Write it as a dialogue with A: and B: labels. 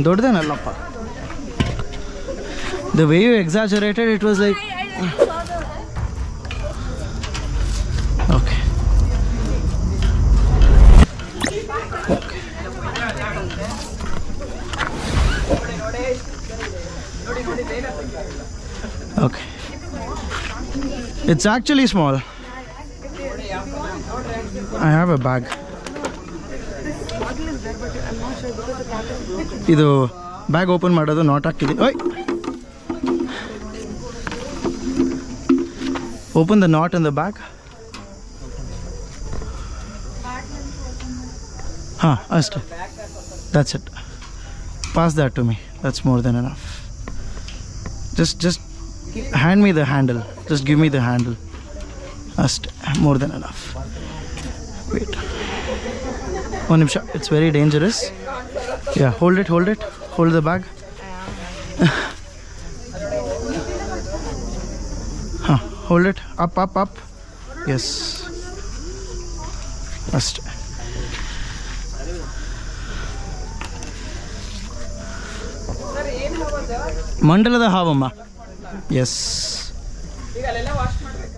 A: ದೊಡ್ಡದೇನಲ್ಲಪ್ಪ. The way you exaggerated, it was like... Okay. Okay. It's actually small. I have a bag. ಇದು bag open ಮಾಡೋದು not ಹಾಕಿದ್ದೀನಿ. ಓಯ್, open the not in the bag. ಹಾಂ, ಅಷ್ಟೇ. That's it. Pass that to me. That's more than enough. Just hand me the handle. Just give me the handle. That's more than enough. Wait. One nimsha. It's very dangerous. Yeah, hold it. Hold the bag. Hold it. Up. Yes. First. ಮಂಡಲದ ಹಾವಮ್ಮ. S.